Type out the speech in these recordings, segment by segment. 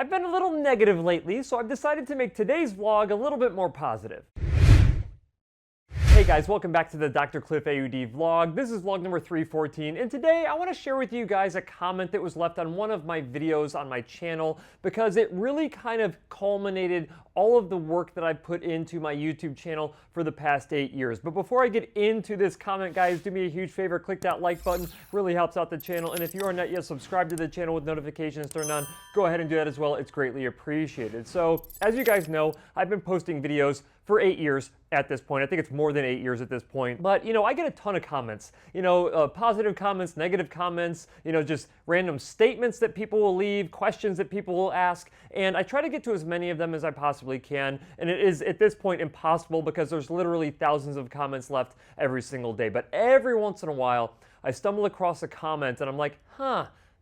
I've been a little negative lately, so I've decided to make today's vlog a little bit more positive. Hey guys, welcome back to the DrCliffAuD vlog. This is vlog number 314, and today I want to share with you guys a comment that was left on one of my videos on my channel because it really kind of culminated all of the work that I put into my YouTube channel for the past 8 years. But before I get into this comment, guys, do me a huge favor, click that like button, really helps out the channel. And if you are not yet subscribed to the channel with notifications turned on, go ahead and do that as well. It's greatly appreciated. So, as you guys know, I've been posting videos for 8 years at this point. I think it's more than 8 years at this point. But, I get a ton of comments. Positive comments, negative comments, just random statements that people will leave, questions that people will ask. And I try to get to as many of them as I possibly can. And it is, at this point, impossible because there's literally thousands of comments left every single day. But every once in a while, I stumble across a comment and I'm like,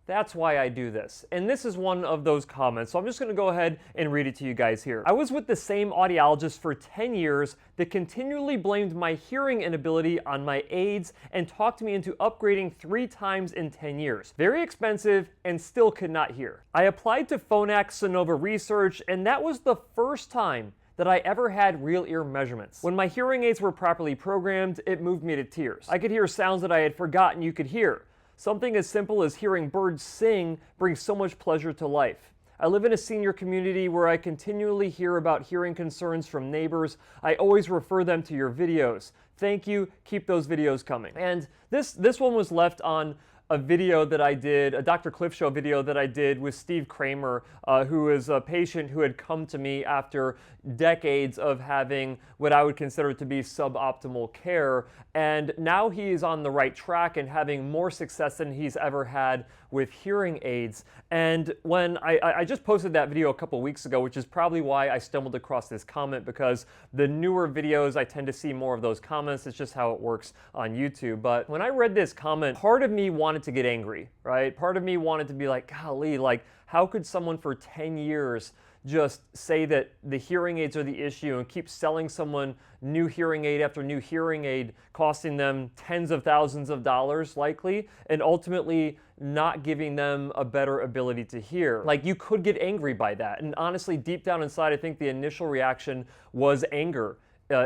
that's why I do this. And this is one of those comments, so I'm just gonna go ahead and read it to you guys here. I was with the same audiologist for 10 years that continually blamed my hearing inability on my aids and talked me into upgrading 3 times in 10 years. Very expensive and still could not hear. I applied to Phonak Sonova Research, and that was the first time that I ever had real ear measurements. When my hearing aids were properly programmed, it moved me to tears. I could hear sounds that I had forgotten you could hear. Something as simple as hearing birds sing brings so much pleasure to life. I live in a senior community where I continually hear about hearing concerns from neighbors. I always refer them to your videos. Thank you. Keep those videos coming. And this one was left on a video that I did, a Dr. Cliff Show video that I did with Steve Kramer, who is a patient who had come to me after decades of having what I would consider to be suboptimal care. And now he is on the right track and having more success than he's ever had with hearing aids. And when I just posted that video a couple weeks ago, which is probably why I stumbled across this comment, because the newer videos, I tend to see more of those comments. It's just how it works on YouTube. But when I read this comment, part of me wanted to get angry, right? Part of me wanted to be like, golly, like, how could someone for 10 years just say that the hearing aids are the issue and keep selling someone new hearing aid after new hearing aid, costing them tens of thousands of dollars likely, and ultimately not giving them a better ability to hear. Like, you could get angry by that. And honestly, deep down inside, I think the initial reaction was anger.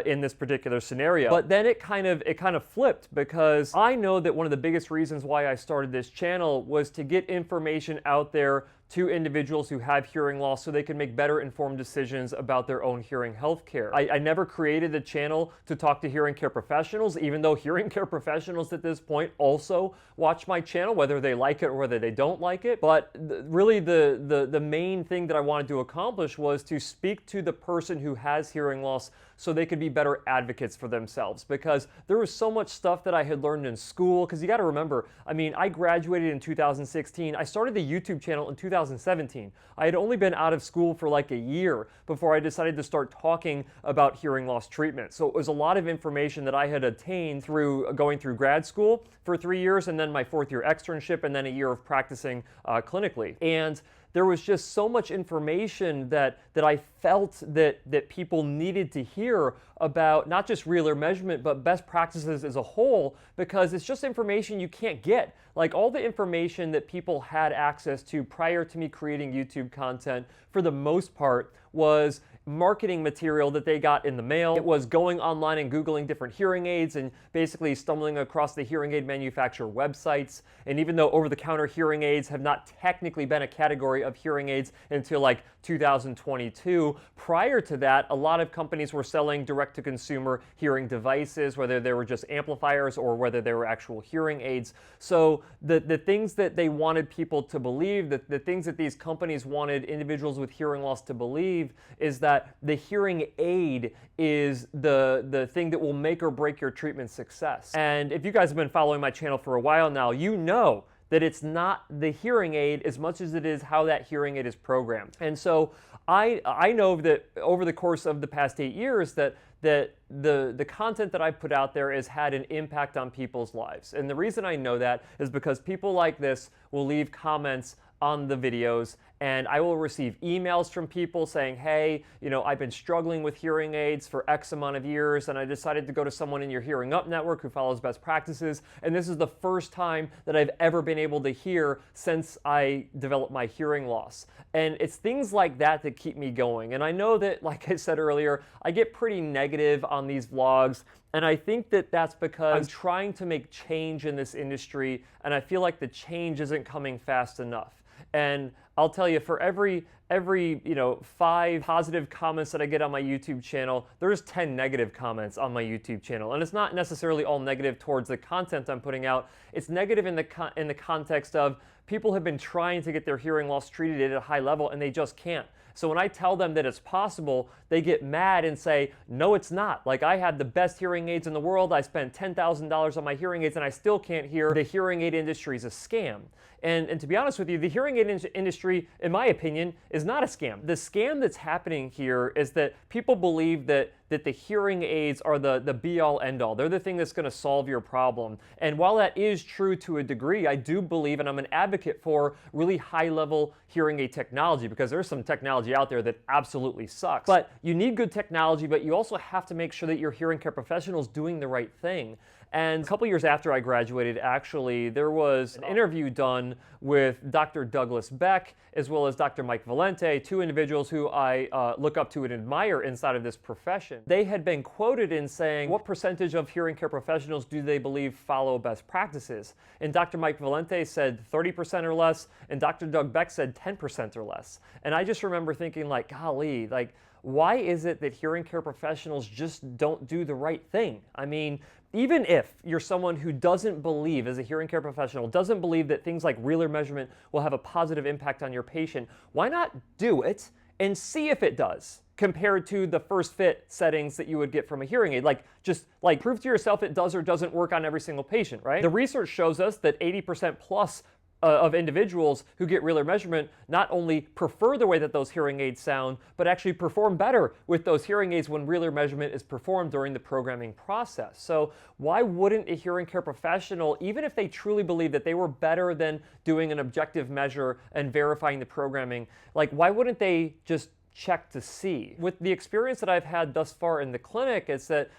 In this particular scenario. But then it kind of flipped, because I know that one of the biggest reasons why I started this channel was to get information out there to individuals who have hearing loss so they can make better informed decisions about their own hearing health care. I never created the channel to talk to hearing care professionals, even though hearing care professionals at this point also watch my channel, whether they like it or whether they don't like it. But really the main thing that I wanted to accomplish was to speak to the person who has hearing loss so they could be better advocates for themselves, because there was so much stuff that I had learned in school. Because you got to remember, I mean, I graduated in 2016. I started the YouTube channel in 2017. I had only been out of school for like a year before I decided to start talking about hearing loss treatment. So it was a lot of information that I had attained through going through grad school for 3 years, and then my 4th year externship, and then a year of practicing clinically. And there was just so much information that I felt that people needed to hear about not just real ear measurement, but best practices as a whole, because it's just information you can't get. Like, all the information that people had access to prior to me creating YouTube content, for the most part, was marketing material that they got in the mail. It was going online and Googling different hearing aids and basically stumbling across the hearing aid manufacturer websites. And even though over-the-counter hearing aids have not technically been a category of hearing aids until like 2022, prior to that, a lot of companies were selling direct-to-consumer hearing devices, whether they were just amplifiers or whether they were actual hearing aids. So the things that they wanted people to believe, the things that these companies wanted individuals with hearing loss to believe, is that the hearing aid is the thing that will make or break your treatment success. And if you guys have been following my channel for a while now, you know that it's not the hearing aid as much as it is how that hearing aid is programmed. And so I know that over the course of the past 8 years that the content that I've put out there has had an impact on people's lives. And the reason I know that is because people like this will leave comments on the videos and I will receive emails from people saying, hey, I've been struggling with hearing aids for X amount of years, and I decided to go to someone in your Hearing Up network who follows best practices, and this is the first time that I've ever been able to hear since I developed my hearing loss. And it's things like that that keep me going. And I know that, like I said earlier, I get pretty negative on these vlogs, and I think that that's because I'm trying to make change in this industry, and I feel like the change isn't coming fast enough. And I'll tell you, for every 5 positive comments that I get on my YouTube channel, there's 10 negative comments on my YouTube channel. And it's not necessarily all negative towards the content I'm putting out. It's negative in the context of people have been trying to get their hearing loss treated at a high level, and they just can't. So when I tell them that it's possible, they get mad and say, no, it's not. Like, I had the best hearing aids in the world. I spent $10,000 on my hearing aids, and I still can't hear. The hearing aid industry is a scam. And to be honest with you, the hearing aid industry, in my opinion, is not a scam. The scam that's happening here is that people believe that the hearing aids are the be-all, end-all. They're the thing that's going to solve your problem. And while that is true to a degree, I do believe, and I'm an advocate for, really high-level hearing aid technology, because there's some technology out there that absolutely sucks. But you need good technology, but you also have to make sure that your hearing care professional is doing the right thing. And a couple years after I graduated, actually, there was an interview done with Dr. Douglas Beck as well as Dr. Mike Valente, two individuals who I look up to and admire inside of this profession. They had been quoted in saying, what percentage of hearing care professionals do they believe follow best practices? And Dr. Mike Valente said 30% or less, and Dr. Doug Beck said 10% or less. And I just remember thinking, like, golly, like, why is it that hearing care professionals just don't do the right thing? I mean, even if you're someone who doesn't believe, as a hearing care professional, doesn't believe that things like realer measurement will have a positive impact on your patient, why not do it and see if it does, compared to the first fit settings that you would get from a hearing aid? Just prove to yourself it does or doesn't work on every single patient, right? The research shows us that 80% plus of individuals who get realer measurement not only prefer the way that those hearing aids sound, but actually perform better with those hearing aids when realer measurement is performed during the programming process. So why wouldn't a hearing care professional, even if they truly believe that they were better than doing an objective measure and verifying the programming, why wouldn't they just check to see? With the experience that I've had thus far in the clinic, it's that,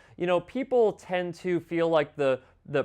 people tend to feel like the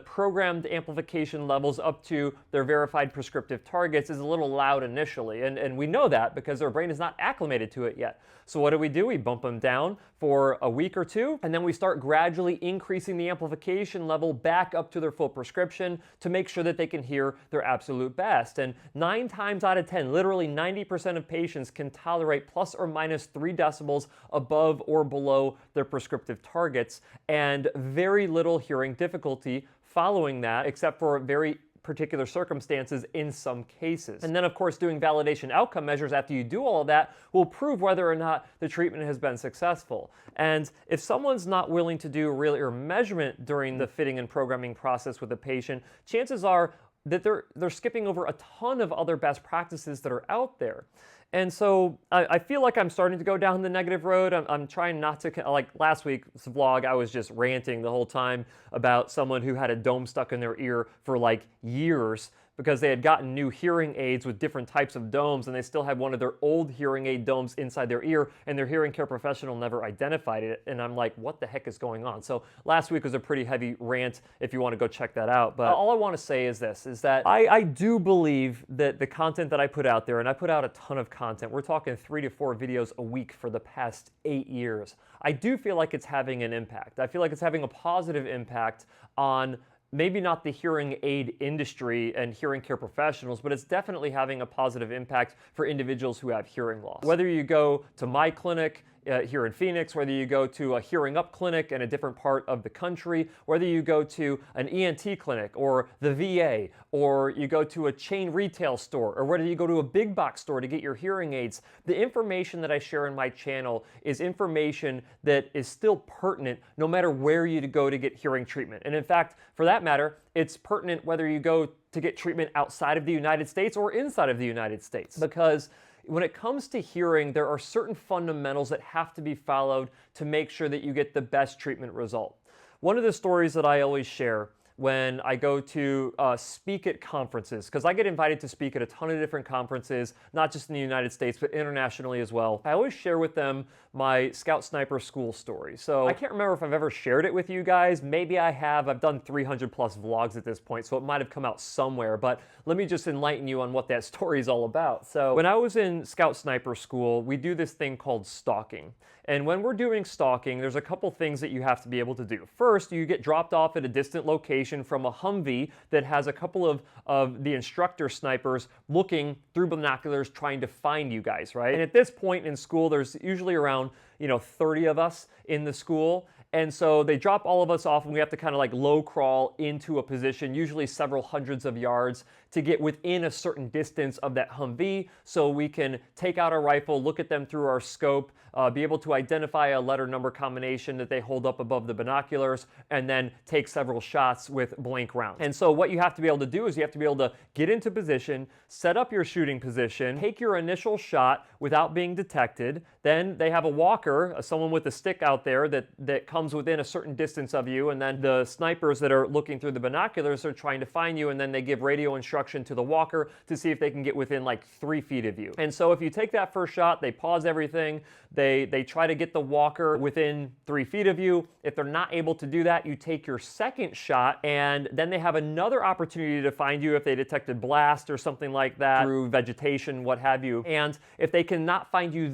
programmed amplification levels up to their verified prescriptive targets is a little loud initially. And we know that because their brain is not acclimated to it yet. So what do? We bump them down for a week or two, and then we start gradually increasing the amplification level back up to their full prescription to make sure that they can hear their absolute best. And 9 times out of 10, literally 90% of patients can tolerate plus or minus 3 decibels above or below their prescriptive targets, and very little hearing difficulty following that, except for very particular circumstances in some cases. And then, of course, doing validation outcome measures after you do all of that will prove whether or not the treatment has been successful. And if someone's not willing to do realer measurement during the fitting and programming process with a patient, chances are that they're skipping over a ton of other best practices that are out there. And so I feel like I'm starting to go down the negative road. I'm trying not to, like last week's vlog, I was just ranting the whole time about someone who had a dome stuck in their ear for years because they had gotten new hearing aids with different types of domes, and they still had one of their old hearing aid domes inside their ear, and their hearing care professional never identified it. And I'm like, what the heck is going on? So last week was a pretty heavy rant if you want to go check that out. But all I want to say is this, is that I do believe that the content that I put out there, and I put out a ton of content, we're talking 3 to 4 videos a week for the past 8 years. I do feel like it's having an impact. I feel like it's having a positive impact on maybe not the hearing aid industry and hearing care professionals, but it's definitely having a positive impact for individuals who have hearing loss. Whether you go to my clinic here in Phoenix, whether you go to a Hearing Up clinic in a different part of the country, whether you go to an ENT clinic or the VA, or you go to a chain retail store, or whether you go to a big box store to get your hearing aids, the information that I share in my channel is information that is still pertinent no matter where you go to get hearing treatment. And in fact, for that matter, it's pertinent whether you go to get treatment outside of the United States or inside of the United States. Because when it comes to hearing, there are certain fundamentals that have to be followed to make sure that you get the best treatment result. One of the stories that I always share when I go to speak at conferences, because I get invited to speak at a ton of different conferences, not just in the United States, but internationally as well. I always share with them my Scout Sniper school story. So I can't remember if I've ever shared it with you guys. Maybe I have. I've done 300 plus vlogs at this point, so it might have come out somewhere, but let me just enlighten you on what that story is all about. So when I was in Scout Sniper school, we do this thing called stalking. And when we're doing stalking, there's a couple things that you have to be able to do. First, you get dropped off at a distant location from a Humvee that has a couple of the instructor snipers looking through binoculars trying to find you guys, right? And at this point in school, there's usually around 30 of us in the school. And so they drop all of us off and we have to kind of like low crawl into a position, usually several hundreds of yards, to get within a certain distance of that Humvee so we can take out our rifle, look at them through our scope, be able to identify a letter number combination that they hold up above the binoculars, and then take several shots with blank rounds. And so what you have to be able to do is you have to be able to get into position, set up your shooting position, take your initial shot without being detected. Then they have a walker, someone with a stick out there that comes within a certain distance of you, and then the snipers that are looking through the binoculars are trying to find you, and then they give radio instruction to the walker to see if they can get within like 3 feet of you. And so if you take that first shot, they pause everything, they try to get the walker within 3 feet of you. If they're not able to do that, you take your second shot, and then they have another opportunity to find you if they detected blast or something like that through vegetation, what have you. And if they cannot find you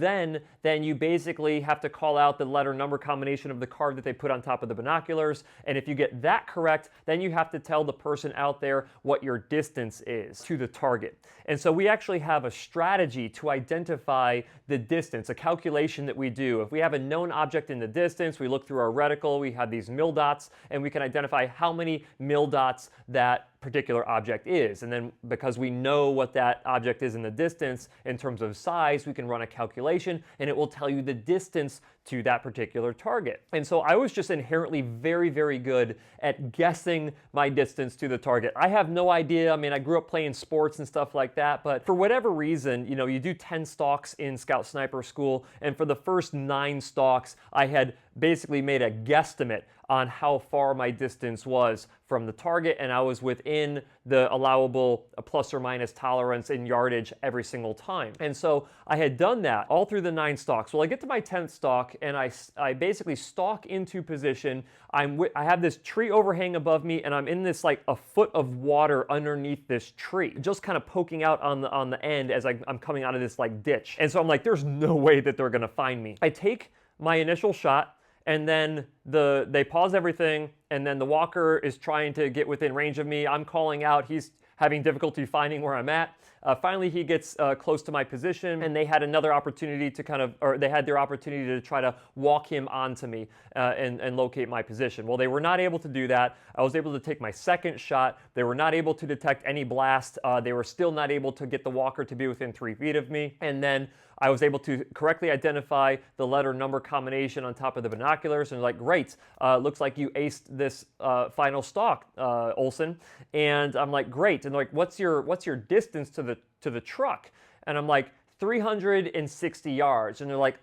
then you basically have to call out the letter number combination of the card that they put on top of the binoculars. And if you get that correct, then you have to tell the person out there what your distance is to the target. And so we actually have a strategy to identify the distance, a calculation that we do. If we have a known object in the distance, we look through our reticle, we have these mil dots, and we can identify how many mil dots that particular object is. And then because we know what that object is in the distance in terms of size, we can run a calculation and it will tell you the distance to that particular target. And so I was just inherently very, very good at guessing my distance to the target. I have no idea. I mean, I grew up playing sports and stuff like that, but for whatever reason, you do 10 stalks in Scout Sniper school, and for the first 9 stalks, I had basically made a guesstimate on how far my distance was from the target, and I was within the allowable plus or minus tolerance in yardage every single time. And so I had done that all through the 9 stalks. Well, I get to my 10th stalk, and I basically stalk into position. I have this tree overhang above me, and I'm in this like a foot of water underneath this tree, just kind of poking out on the end as I'm coming out of this like ditch. And so I'm like, there's no way that they're gonna find me. I take my initial shot, and then they pause everything, and then the walker is trying to get within range of me. I'm calling out. He's having difficulty finding where I'm at. Finally, he gets close to my position, and they had another opportunity to they had their opportunity to try to walk him onto me and locate my position. Well, they were not able to do that. I was able to take my second shot. They were not able to detect any blast. They were still not able to get the walker to be within 3 feet of me. And then I was able to correctly identify the letter number combination on top of the binoculars, and like, great, looks like you aced this final stalk, Olson. And I'm like, great. And they're like, what's your distance to the truck? And I'm like, 360 yards. And they're like,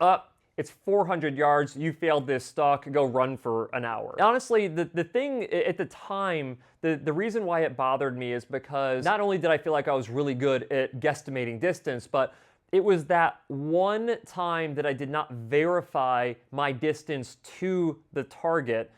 it's 400 yards. You failed this stalk. Go run for an hour. Honestly, the thing at the time, the reason why it bothered me is because not only did I feel like I was really good at guesstimating distance, but it was that one time that I did not verify my distance to the target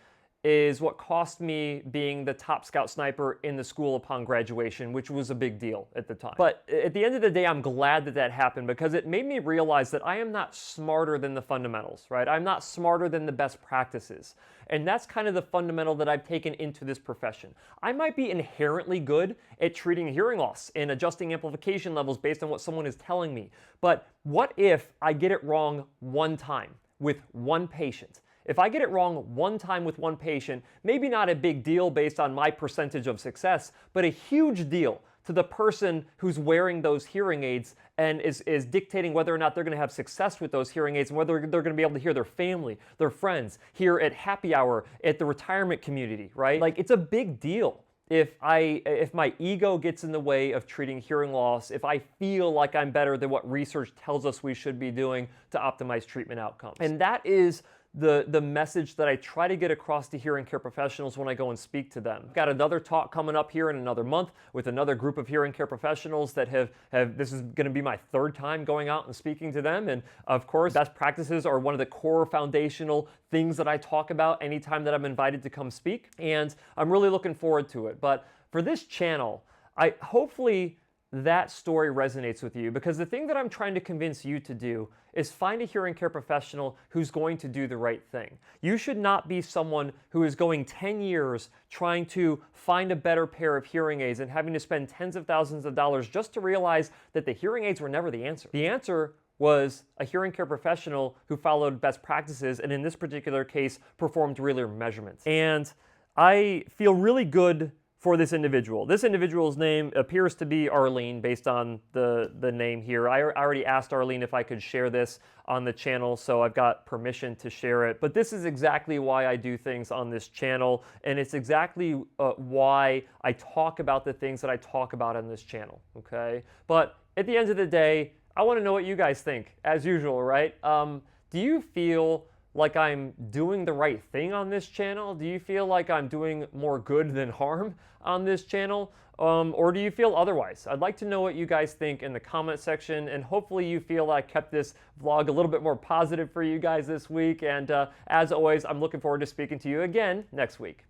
is what cost me being the top Scout Sniper in the school upon graduation, which was a big deal at the time. But at the end of the day, I'm glad that happened, because it made me realize that I am not smarter than the fundamentals, right? I'm not smarter than the best practices. And that's kind of the fundamental that I've taken into this profession. I might be inherently good at treating hearing loss and adjusting amplification levels based on what someone is telling me. But what if I get it wrong one time with one patient? If I get it wrong one time with one patient, maybe not a big deal based on my percentage of success, but a huge deal to the person who's wearing those hearing aids and is dictating whether or not they're going to have success with those hearing aids, and whether they're going to be able to hear their family, their friends, here at happy hour, at the retirement community, right? Like, it's a big deal. If my ego gets in the way of treating hearing loss, if I feel like I'm better than what research tells us we should be doing to optimize treatment outcomes. And that is the message that I try to get across to hearing care professionals when I go and speak to them. I've got another talk coming up here in another month with another group of hearing care professionals that have this is going to be my third time going out and speaking to them. And of course, best practices are one of the core foundational things that I talk about anytime that I'm invited to come speak. And I'm really looking forward to it. But for this channel, hopefully that story resonates with you, because the thing that I'm trying to convince you to do is find a hearing care professional who's going to do the right thing. You should not be someone who is going 10 years trying to find a better pair of hearing aids and having to spend tens of thousands of dollars just to realize that the hearing aids were never the answer. The answer was a hearing care professional who followed best practices, and in this particular case, performed real measurements. And I feel really good for this individual. This individual's name appears to be Arlene based on the name here. I already asked Arlene if I could share this on the channel, so I've got permission to share it. But this is exactly why I do things on this channel, and it's exactly why I talk about the things that I talk about on this channel, okay? But at the end of the day, I want to know what you guys think, as usual, right? Do you feel like I'm doing the right thing on this channel? Do you feel like I'm doing more good than harm on this channel? Or do you feel otherwise? I'd like to know what you guys think in the comment section, and hopefully you feel I kept this vlog a little bit more positive for you guys this week. And as always, I'm looking forward to speaking to you again next week.